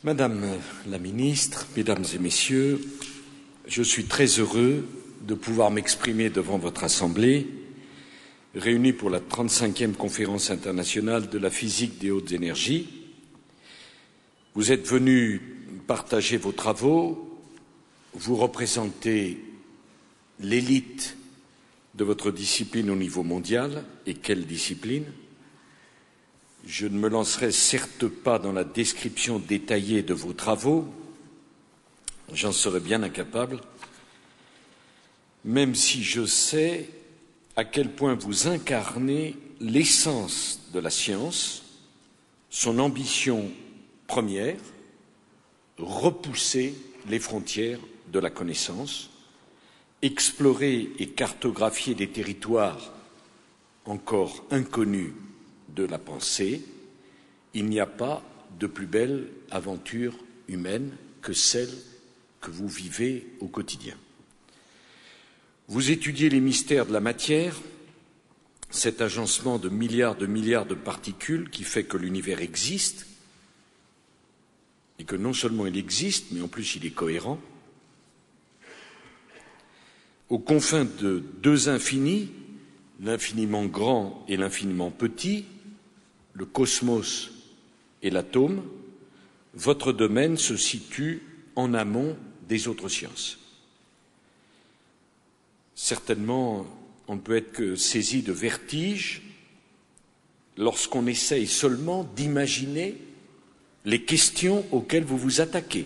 Madame la Ministre, Mesdames et Messieurs, je suis très heureux de pouvoir m'exprimer devant votre Assemblée, réunie pour la 35e conférence internationale de la physique des hautes énergies. Vous êtes venus partager vos travaux, vous représentez l'élite de votre discipline au niveau mondial, et quelle discipline! Je ne me lancerai certes pas dans la description détaillée de vos travaux, j'en serais bien incapable, même si je sais à quel point vous incarnez l'essence de la science, son ambition première, repousser les frontières de la connaissance, explorer et cartographier des territoires encore inconnus de la pensée. Il n'y a pas de plus belle aventure humaine que celle que vous vivez au quotidien. Vous étudiez les mystères de la matière, cet agencement de milliards de particules qui fait que l'univers existe, et que non seulement il existe, mais en plus il est cohérent. Aux confins de deux infinis, l'infiniment grand et l'infiniment petit, le cosmos et l'atome, votre domaine se situe en amont des autres sciences. Certainement, on ne peut être que saisi de vertige lorsqu'on essaye seulement d'imaginer les questions auxquelles vous vous attaquez.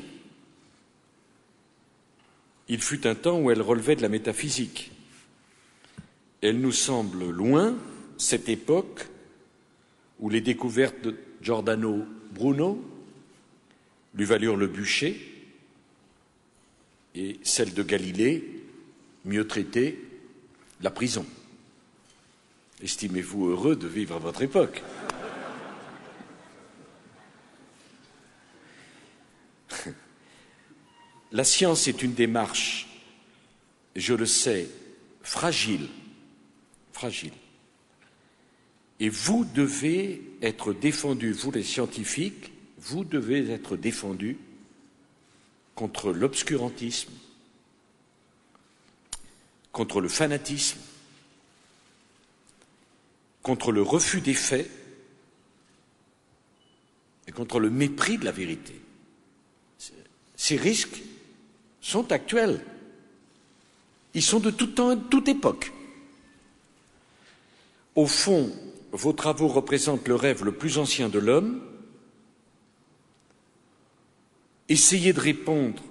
Il fut un temps où elles relevaient de la métaphysique. Elle nous semble loin, cette époque où les découvertes de Giordano Bruno lui valurent le bûcher et celles de Galilée, mieux traitées, la prison. Estimez-vous heureux de vivre à votre époque? La science est une démarche, je le sais, fragile. Et vous devez être défendus, vous les scientifiques, vous devez être défendus contre l'obscurantisme, contre le fanatisme, contre le refus des faits et contre le mépris de la vérité. Ces risques sont actuels. Ils sont de tout temps et de toute époque. Au fond, vos travaux représentent le rêve le plus ancien de l'homme. Essayez de répondre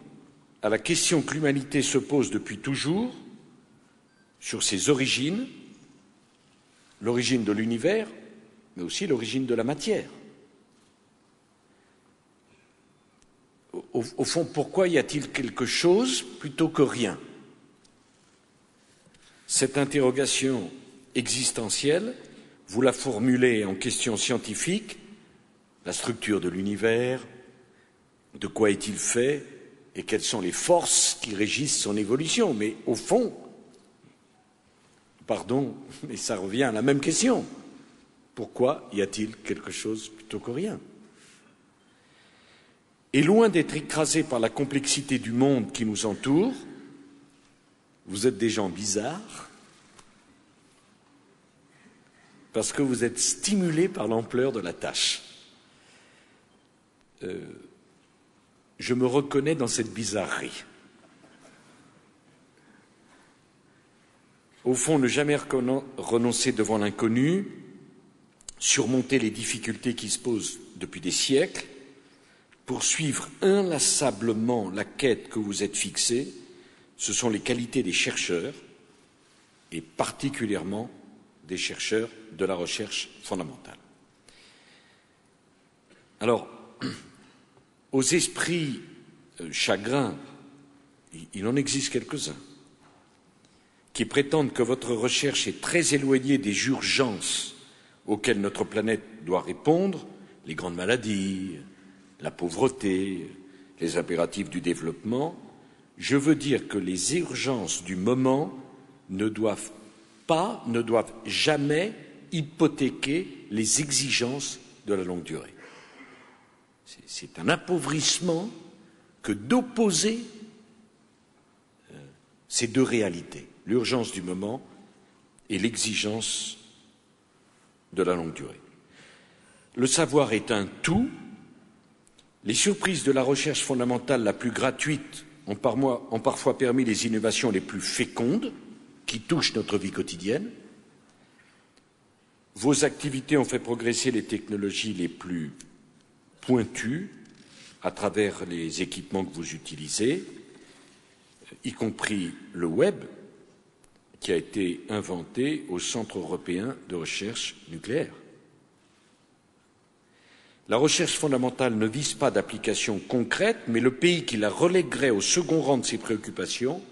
à la question que l'humanité se pose depuis toujours sur ses origines, l'origine de l'univers, mais aussi l'origine de la matière. Au fond, pourquoi y a-t-il quelque chose plutôt que rien? Cette interrogation existentielle, vous la formulez en questions scientifiques, la structure de l'univers, de quoi est-il fait et quelles sont les forces qui régissent son évolution. Mais au fond, pardon, mais ça revient à la même question. Pourquoi y a-t-il quelque chose plutôt que rien? Et loin d'être écrasé par la complexité du monde qui nous entoure, vous êtes des gens bizarres parce que vous êtes stimulés par l'ampleur de la tâche. Je me reconnais dans cette bizarrerie. Au fond, ne jamais renoncer devant l'inconnu, surmonter les difficultés qui se posent depuis des siècles, poursuivre inlassablement la quête que vous êtes fixée, ce sont les qualités des chercheurs, et particulièrement des chercheurs de la recherche fondamentale. Alors, aux esprits chagrins, il en existe quelques-uns, qui prétendent que votre recherche est très éloignée des urgences auxquelles notre planète doit répondre, les grandes maladies, la pauvreté, les impératifs du développement, je veux dire que les urgences du moment ne doivent jamais hypothéquer les exigences de la longue durée. C'est un appauvrissement que d'opposer ces deux réalités, l'urgence du moment et l'exigence de la longue durée. Le savoir est un tout. Les surprises de la recherche fondamentale la plus gratuite ont parfois permis les innovations les plus fécondes qui touchent notre vie quotidienne. Vos activités ont fait progresser les technologies les plus pointues à travers les équipements que vous utilisez, y compris le web, qui a été inventé au Centre européen de recherche nucléaire. La recherche fondamentale ne vise pas d'application concrète, mais le pays qui la relèguerait au second rang de ses préoccupations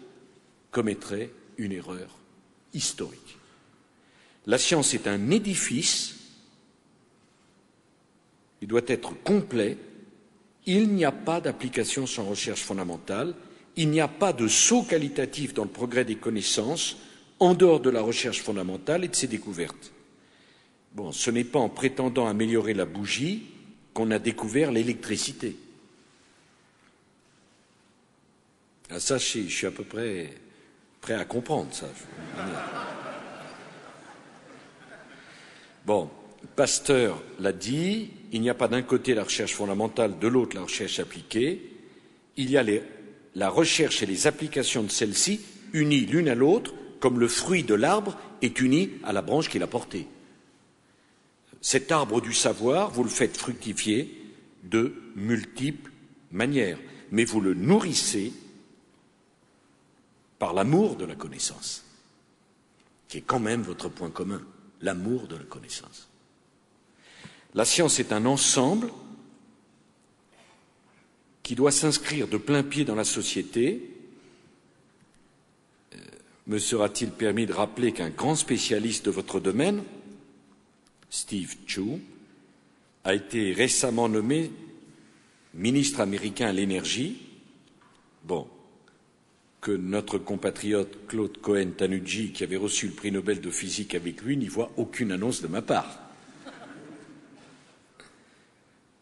commettrait une erreur historique. La science est un édifice, il doit être complet, il n'y a pas d'application sans recherche fondamentale, il n'y a pas de saut qualitatif dans le progrès des connaissances en dehors de la recherche fondamentale et de ses découvertes. Bon, ce n'est pas en prétendant améliorer la bougie qu'on a découvert l'électricité. Ah, ça, je suis à peu près prêt à comprendre ça. Bon, Pasteur l'a dit, il n'y a pas d'un côté la recherche fondamentale, de l'autre la recherche appliquée. Il y a la recherche et les applications de celle-ci unies l'une à l'autre, comme le fruit de l'arbre est uni à la branche qu'il a portée. Cet arbre du savoir, vous le faites fructifier de multiples manières, mais vous le nourrissez par l'amour de la connaissance, qui est quand même votre point commun, l'amour de la connaissance. La science est un ensemble qui doit s'inscrire de plain-pied dans la société. Me sera-t-il permis de rappeler qu'un grand spécialiste de votre domaine, Steve Chu, a été récemment nommé ministre américain à l'énergie. Bon, que notre compatriote Claude Cohen-Tanucci, qui avait reçu le prix Nobel de physique avec lui, n'y voit aucune annonce de ma part.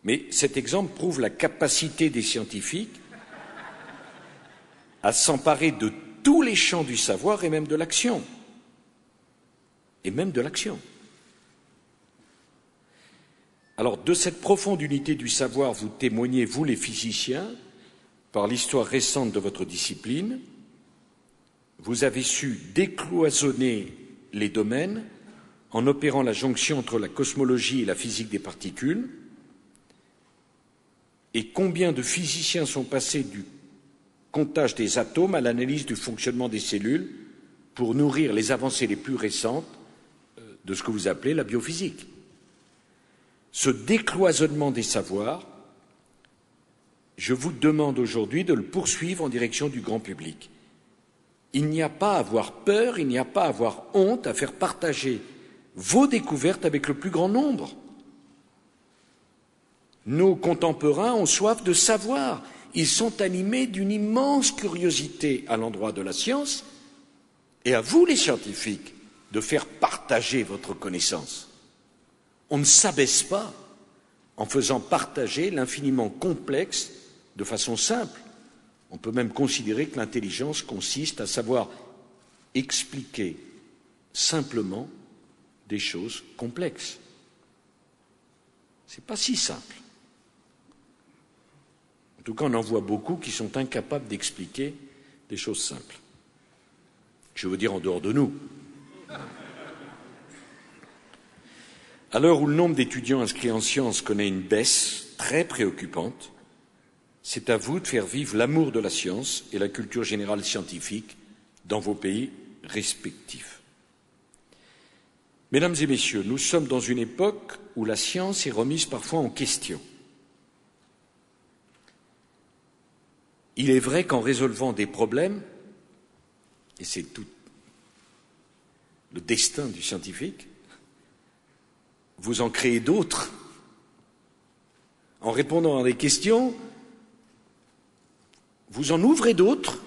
Mais cet exemple prouve la capacité des scientifiques à s'emparer de tous les champs du savoir et même de l'action. Et même de l'action. Alors, de cette profonde unité du savoir, vous témoignez, vous les physiciens, par l'histoire récente de votre discipline. Vous avez su décloisonner les domaines en opérant la jonction entre la cosmologie et la physique des particules. Et combien de physiciens sont passés du comptage des atomes à l'analyse du fonctionnement des cellules pour nourrir les avancées les plus récentes de ce que vous appelez la biophysique. Ce décloisonnement des savoirs, je vous demande aujourd'hui de le poursuivre en direction du grand public. Il n'y a pas à avoir peur, il n'y a pas à avoir honte à faire partager vos découvertes avec le plus grand nombre. Nos contemporains ont soif de savoir. Ils sont animés d'une immense curiosité à l'endroit de la science, et à vous, les scientifiques, de faire partager votre connaissance. On ne s'abaisse pas en faisant partager l'infiniment complexe de façon simple. On peut même considérer que l'intelligence consiste à savoir expliquer simplement des choses complexes. Ce n'est pas si simple. En tout cas, on en voit beaucoup qui sont incapables d'expliquer des choses simples. Je veux dire en dehors de nous. À l'heure où le nombre d'étudiants inscrits en sciences connaît une baisse très préoccupante, c'est à vous de faire vivre l'amour de la science et la culture générale scientifique dans vos pays respectifs. Mesdames et messieurs, nous sommes dans une époque où la science est remise parfois en question. Il est vrai qu'en résolvant des problèmes, et c'est tout le destin du scientifique, vous en créez d'autres. En répondant à des questions, vous en ouvrez d'autres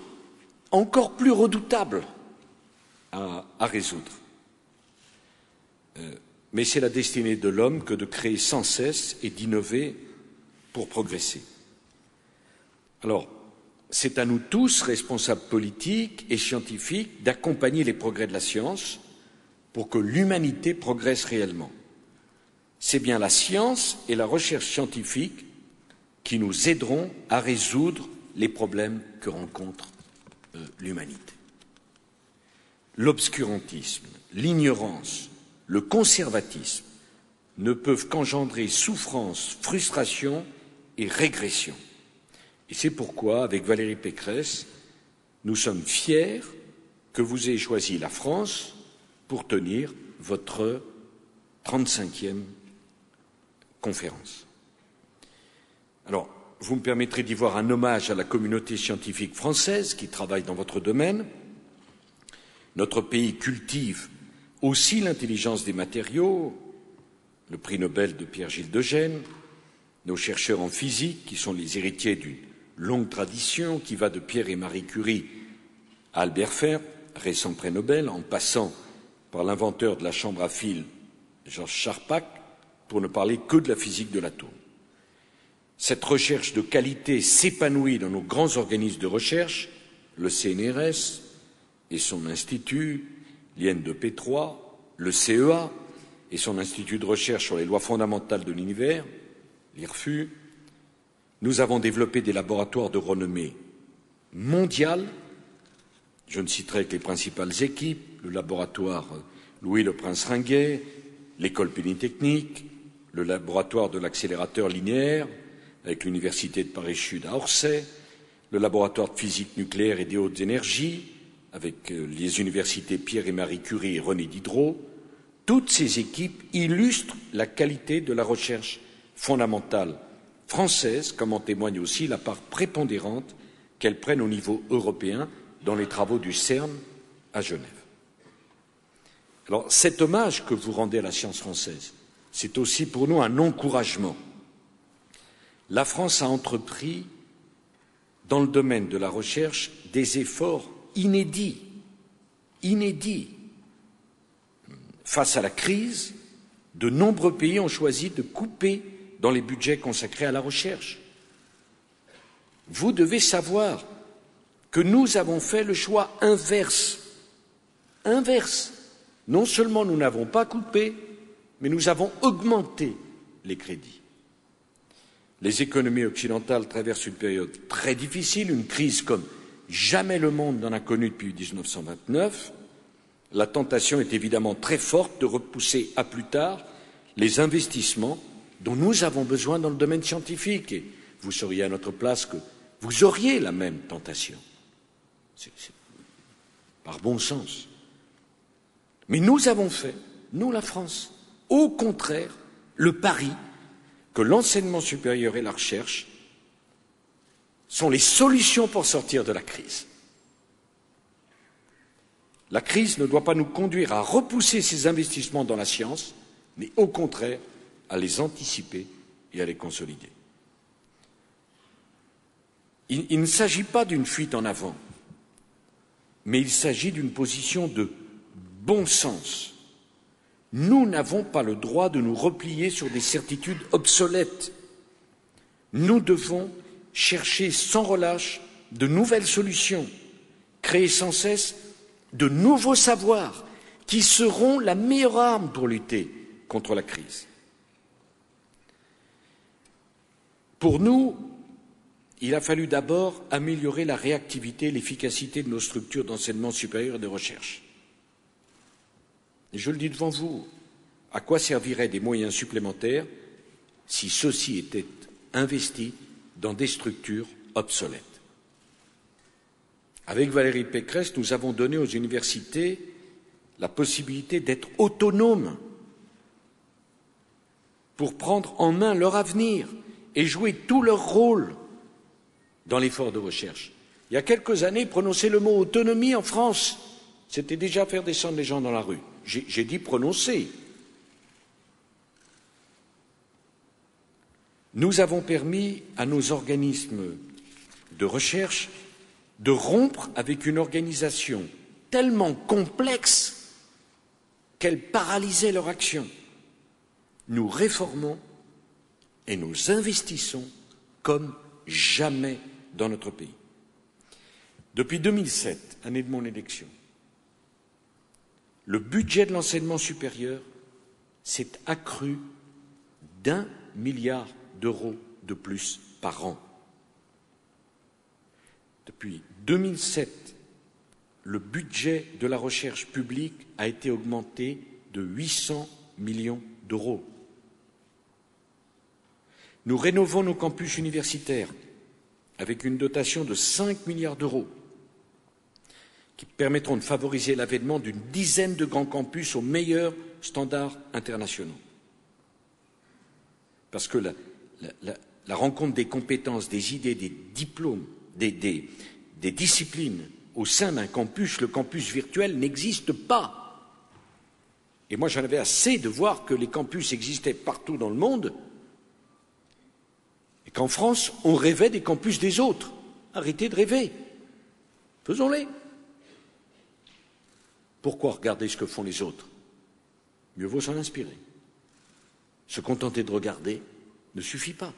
encore plus redoutables à résoudre. Mais c'est la destinée de l'homme que de créer sans cesse et d'innover pour progresser. Alors, c'est à nous tous, responsables politiques et scientifiques, d'accompagner les progrès de la science pour que l'humanité progresse réellement. C'est bien la science et la recherche scientifique qui nous aideront à résoudre les problèmes que rencontre l'humanité. L'obscurantisme, l'ignorance, le conservatisme ne peuvent qu'engendrer souffrance, frustration et régression. Et c'est pourquoi, avec Valérie Pécresse, nous sommes fiers que vous ayez choisi la France pour tenir votre 35e conférence. Alors, vous me permettrez d'y voir un hommage à la communauté scientifique française qui travaille dans votre domaine. Notre pays cultive aussi l'intelligence des matériaux, le prix Nobel de Pierre-Gilles de Gènes, nos chercheurs en physique, qui sont les héritiers d'une longue tradition qui va de Pierre et Marie Curie à Albert Ferb, récent prix Nobel, en passant par l'inventeur de la chambre à fil, Georges Charpak, pour ne parler que de la physique de l'atome. Cette recherche de qualité s'épanouit dans nos grands organismes de recherche, le CNRS et son institut, l'IN2P3, le CEA et son institut de recherche sur les lois fondamentales de l'univers, l'IRFU. Nous avons développé des laboratoires de renommée mondiale. Je ne citerai que les principales équipes, le laboratoire Louis Le Prince-Ringuet, l'école polytechnique, le laboratoire de l'accélérateur linéaire avec l'Université de Paris-Sud à Orsay, le laboratoire de physique nucléaire et des hautes énergies avec les universités Pierre et Marie Curie et René Diderot. Toutes ces équipes illustrent la qualité de la recherche fondamentale française, comme en témoigne aussi la part prépondérante qu'elles prennent au niveau européen dans les travaux du CERN à Genève. Alors, cet hommage que vous rendez à la science française, c'est aussi pour nous un encouragement. La France a entrepris, dans le domaine de la recherche, des efforts inédits. Face à la crise, de nombreux pays ont choisi de couper dans les budgets consacrés à la recherche. Vous devez savoir que nous avons fait le choix inverse. Non seulement nous n'avons pas coupé, mais nous avons augmenté les crédits. Les économies occidentales traversent une période très difficile, une crise comme jamais le monde n'en a connue depuis 1929. La tentation est évidemment très forte de repousser à plus tard les investissements dont nous avons besoin dans le domaine scientifique. Et vous seriez à notre place que vous auriez la même tentation. C'est par bon sens. Mais nous avons fait, nous la France, au contraire, le pari que l'enseignement supérieur et la recherche sont les solutions pour sortir de la crise. La crise ne doit pas nous conduire à repousser ces investissements dans la science, mais au contraire à les anticiper et à les consolider. Il ne s'agit pas d'une fuite en avant, mais il s'agit d'une position de bon sens. Nous n'avons pas le droit de nous replier sur des certitudes obsolètes. Nous devons chercher sans relâche de nouvelles solutions, créer sans cesse de nouveaux savoirs qui seront la meilleure arme pour lutter contre la crise. Pour nous, il a fallu d'abord améliorer la réactivité et l'efficacité de nos structures d'enseignement supérieur et de recherche. Et je le dis devant vous, à quoi serviraient des moyens supplémentaires si ceux-ci étaient investis dans des structures obsolètes? Avec Valérie Pécresse, nous avons donné aux universités la possibilité d'être autonomes pour prendre en main leur avenir et jouer tout leur rôle dans l'effort de recherche. Il y a quelques années, prononcer le mot autonomie en France, c'était déjà faire descendre les gens dans la rue. J'ai dit prononcer. Nous avons permis à nos organismes de recherche de rompre avec une organisation tellement complexe qu'elle paralysait leur action. Nous réformons et nous investissons comme jamais dans notre pays. Depuis 2007, année de mon élection, le budget de l'enseignement supérieur s'est accru d'1 milliard d'euros de plus par an. Depuis 2007, le budget de la recherche publique a été augmenté de 800 millions d'euros. Nous rénovons nos campus universitaires avec une dotation de 5 milliards d'euros qui permettront de favoriser l'avènement d'une dizaine de grands campus aux meilleurs standards internationaux. Parce que la rencontre des compétences, des idées, des diplômes, des disciplines au sein d'un campus, le campus virtuel n'existe pas. Et moi, j'en avais assez de voir que les campus existaient partout dans le monde et qu'en France, on rêvait des campus des autres. Arrêtez de rêver. Faisons-les. Pourquoi regarder ce que font les autres? Mieux vaut s'en inspirer. Se contenter de regarder ne suffit pas.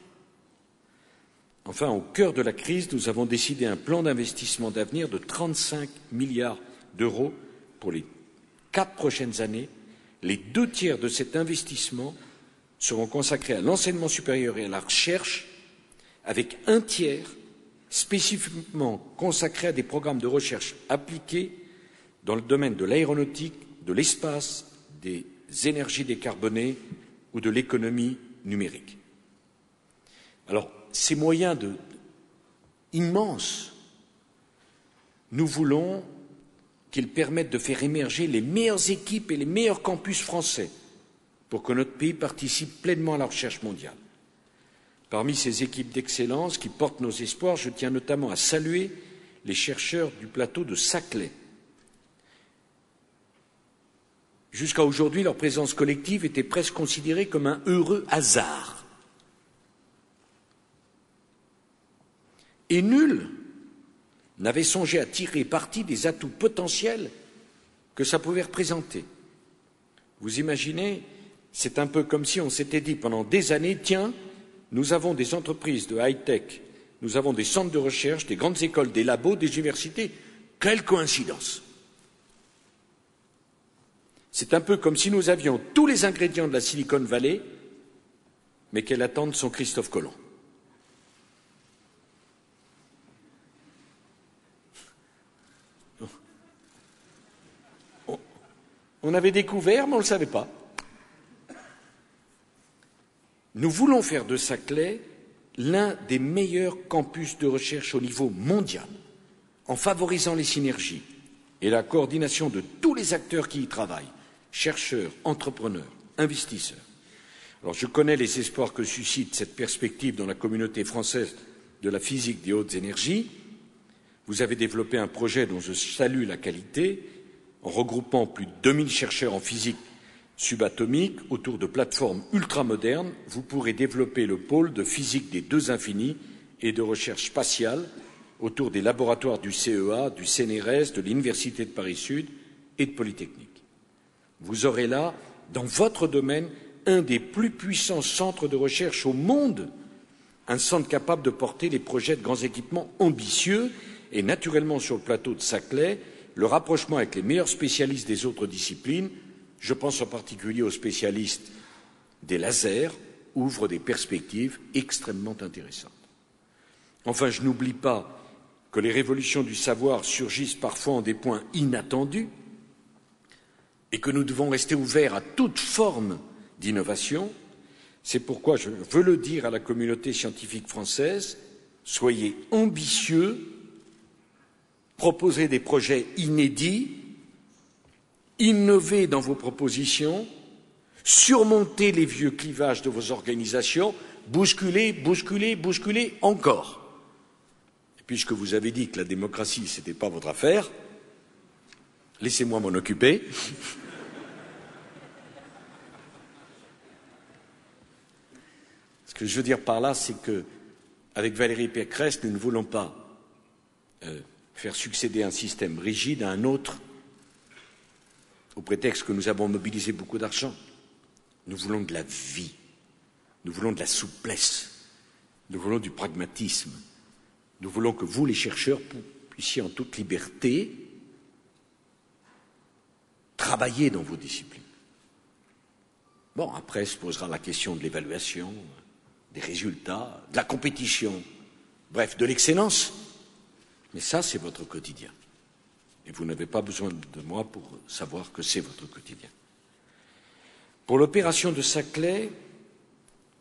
Enfin, au cœur de la crise, nous avons décidé un plan d'investissement d'avenir de 35 milliards d'euros pour les 4 prochaines années. Les 2 tiers de cet investissement seront consacrés à l'enseignement supérieur et à la recherche, avec 1 tiers spécifiquement consacré à des programmes de recherche appliqués dans le domaine de l'aéronautique, de l'espace, des énergies décarbonées ou de l'économie numérique. Alors, ces moyens immenses, nous voulons qu'ils permettent de faire émerger les meilleures équipes et les meilleurs campus français pour que notre pays participe pleinement à la recherche mondiale. Parmi ces équipes d'excellence qui portent nos espoirs, je tiens notamment à saluer les chercheurs du plateau de Saclay. Jusqu'à aujourd'hui, leur présence collective était presque considérée comme un heureux hasard. Et nul n'avait songé à tirer parti des atouts potentiels que ça pouvait représenter. Vous imaginez, c'est un peu comme si on s'était dit pendant des années, tiens, nous avons des entreprises de high-tech, nous avons des centres de recherche, des grandes écoles, des labos, des universités. Quelle coïncidence! C'est un peu comme si nous avions tous les ingrédients de la Silicon Valley, mais qu'elle attende son Christophe Colomb. On avait découvert, mais on ne le savait pas. Nous voulons faire de Saclay l'un des meilleurs campus de recherche au niveau mondial, en favorisant les synergies et la coordination de tous les acteurs qui y travaillent, chercheurs, entrepreneurs, investisseurs. Alors, je connais les espoirs que suscite cette perspective dans la communauté française de la physique des hautes énergies. Vous avez développé un projet dont je salue la qualité, en regroupant plus de 2000 chercheurs en physique subatomique autour de plateformes ultramodernes. Vous pourrez développer le pôle de physique des 2 infinis et de recherche spatiale autour des laboratoires du CEA, du CNRS, de l'Université de Paris-Sud et de Polytechnique. Vous aurez là, dans votre domaine, un des plus puissants centres de recherche au monde, un centre capable de porter les projets de grands équipements ambitieux et, naturellement, sur le plateau de Saclay, le rapprochement avec les meilleurs spécialistes des autres disciplines, je pense en particulier aux spécialistes des lasers, ouvre des perspectives extrêmement intéressantes. Enfin, je n'oublie pas que les révolutions du savoir surgissent parfois en des points inattendus et que nous devons rester ouverts à toute forme d'innovation. C'est pourquoi je veux le dire à la communauté scientifique française, soyez ambitieux, proposez des projets inédits, innovez dans vos propositions, surmontez les vieux clivages de vos organisations, bousculez, bousculez, bousculez encore. Et puisque vous avez dit que la démocratie, ce n'était pas votre affaire, laissez-moi m'en occuper. Ce que je veux dire par là, c'est que, avec Valérie Pécresse, nous ne voulons pas faire succéder un système rigide à un autre, au prétexte que nous avons mobilisé beaucoup d'argent. Nous voulons de la vie, nous voulons de la souplesse, Nous voulons du pragmatisme. Nous voulons que vous, les chercheurs, puissiez en toute liberté travailler dans vos disciplines. Bon, après se posera la question de l'évaluation, des résultats, de la compétition, bref, de l'excellence. Mais ça, c'est votre quotidien. Et vous n'avez pas besoin de moi pour savoir que c'est votre quotidien. Pour l'opération de Saclay,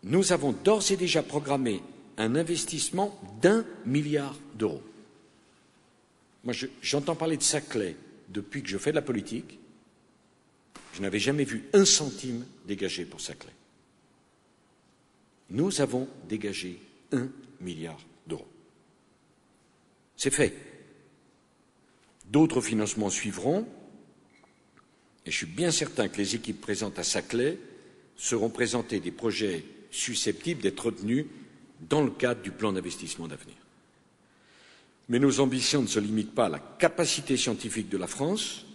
nous avons d'ores et déjà programmé un investissement d'1 milliard d'euros. Moi, j'entends parler de Saclay depuis que je fais de la politique. Je n'avais jamais vu un centime dégagé pour Saclay. Nous avons dégagé 1 milliard d'euros. C'est fait. D'autres financements suivront, et je suis bien certain que les équipes présentes à Saclay seront présentées des projets susceptibles d'être retenus dans le cadre du plan d'investissement d'avenir. Mais nos ambitions ne se limitent pas à la capacité scientifique de la France.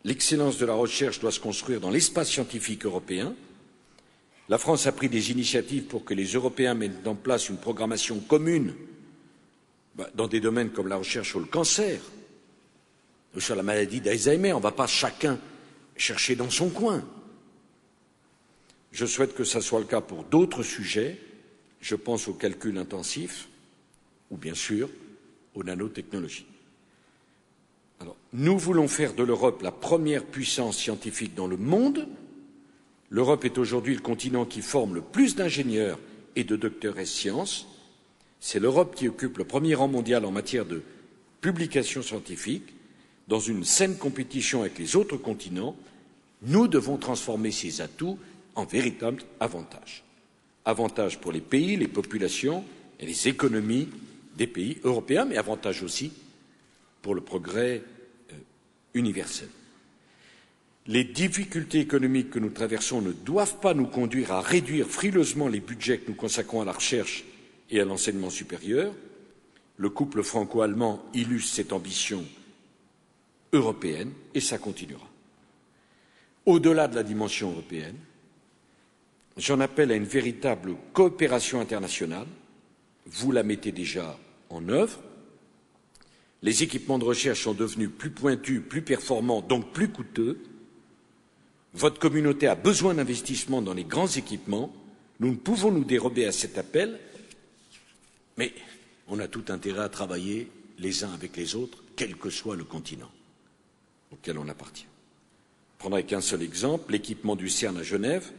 L'excellence de la recherche doit se construire dans l'espace scientifique européen. La France a pris des initiatives pour que les Européens mettent en place une programmation commune dans des domaines comme la recherche sur le cancer ou sur la maladie d'Alzheimer. On ne va pas chacun chercher dans son coin. Je souhaite que ça soit le cas pour d'autres sujets. Je pense au calcul intensif ou bien sûr aux nanotechnologies. Alors, nous voulons faire de l'Europe la première puissance scientifique dans le monde. L'Europe est aujourd'hui le continent qui forme le plus d'ingénieurs et de docteurs en sciences. C'est l'Europe qui occupe le premier rang mondial en matière de publications scientifiques. Dans une saine compétition avec les autres continents, nous devons transformer ces atouts en véritables avantages. Avantages pour les pays, les populations et les économies des pays européens, mais avantages aussi pour le progrès universel. Les difficultés économiques que nous traversons ne doivent pas nous conduire à réduire frileusement les budgets que nous consacrons à la recherche et à l'enseignement supérieur. Le couple franco-allemand illustre cette ambition européenne et ça continuera. Au-delà de la dimension européenne, j'en appelle à une véritable coopération internationale. Vous la mettez déjà en œuvre. Les équipements de recherche sont devenus plus pointus, plus performants, donc plus coûteux. Votre communauté a besoin d'investissements dans les grands équipements. Nous ne pouvons nous dérober à cet appel, mais on a tout intérêt à travailler les uns avec les autres, quel que soit le continent auquel on appartient. Je prendrai qu'un seul exemple, l'équipement du CERN à Genève,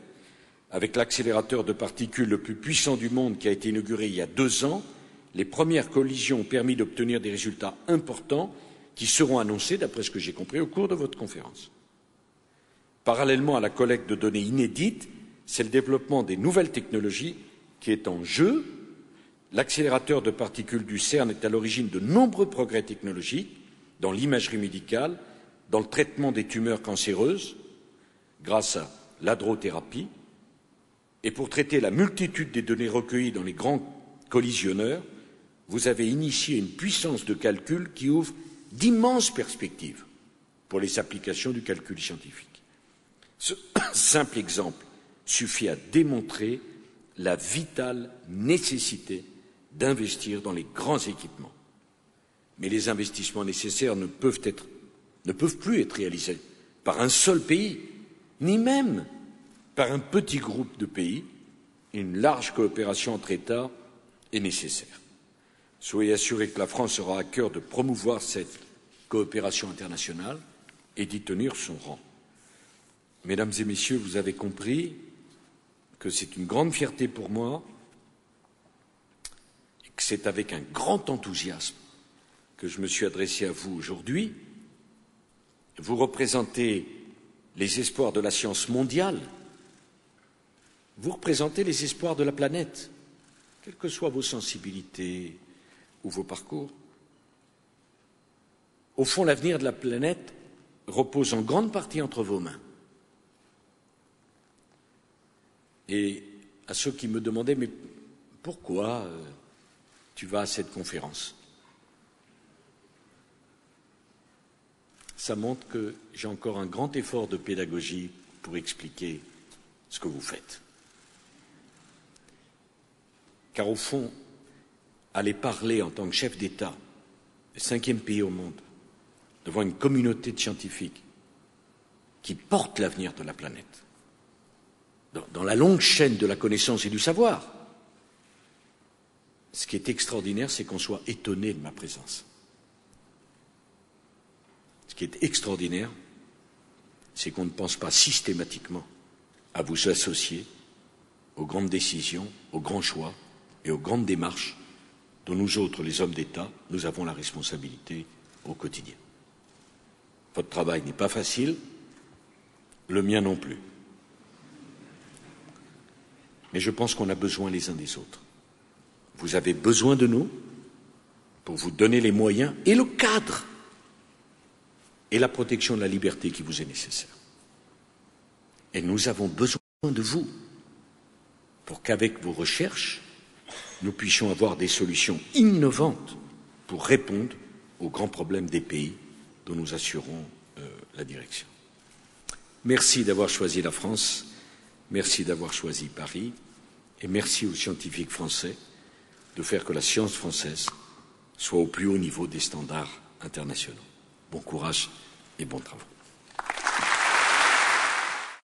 avec l'accélérateur de particules le plus puissant du monde qui a été inauguré il y a 2 ans. Les premières collisions ont permis d'obtenir des résultats importants qui seront annoncés, d'après ce que j'ai compris, au cours de votre conférence. Parallèlement à la collecte de données inédites, c'est le développement des nouvelles technologies qui est en jeu. L'accélérateur de particules du CERN est à l'origine de nombreux progrès technologiques dans l'imagerie médicale, dans le traitement des tumeurs cancéreuses, grâce à l'hadrothérapie, et pour traiter la multitude des données recueillies dans les grands collisionneurs, vous avez initié une puissance de calcul qui ouvre d'immenses perspectives pour les applications du calcul scientifique. Ce simple exemple suffit à démontrer la vitale nécessité d'investir dans les grands équipements. Mais les investissements nécessaires ne peuvent plus être réalisés par un seul pays, ni même par un petit groupe de pays. Une large coopération entre États est nécessaire. Soyez assurés que la France aura à cœur de promouvoir cette coopération internationale et d'y tenir son rang. Mesdames et messieurs, vous avez compris que c'est une grande fierté pour moi et que c'est avec un grand enthousiasme que je me suis adressé à vous aujourd'hui. Vous représentez les espoirs de la science mondiale. Vous représentez les espoirs de la planète, quelles que soient vos sensibilités ou vos parcours. Au fond, l'avenir de la planète repose en grande partie entre vos mains. Et à ceux qui me demandaient, mais pourquoi tu vas à cette conférence? Ça montre que j'ai encore un grand effort de pédagogie pour expliquer ce que vous faites. Car au fond, aller parler en tant que chef d'État, le 5e pays au monde, devant une communauté de scientifiques qui portent l'avenir de la planète, dans la longue chaîne de la connaissance et du savoir. Ce qui est extraordinaire, c'est qu'on soit étonné de ma présence. Ce qui est extraordinaire, c'est qu'on ne pense pas systématiquement à vous associer aux grandes décisions, aux grands choix et aux grandes démarches dont nous autres, les hommes d'État, nous avons la responsabilité au quotidien. Votre travail n'est pas facile, le mien non plus. Mais je pense qu'on a besoin les uns des autres. Vous avez besoin de nous pour vous donner les moyens et le cadre et la protection de la liberté qui vous est nécessaire. Et nous avons besoin de vous pour qu'avec vos recherches, nous puissions avoir des solutions innovantes pour répondre aux grands problèmes des pays dont nous assurons la direction. Merci d'avoir choisi la France, merci d'avoir choisi Paris, et merci aux scientifiques français de faire que la science française soit au plus haut niveau des standards internationaux. Bon courage et bons travaux.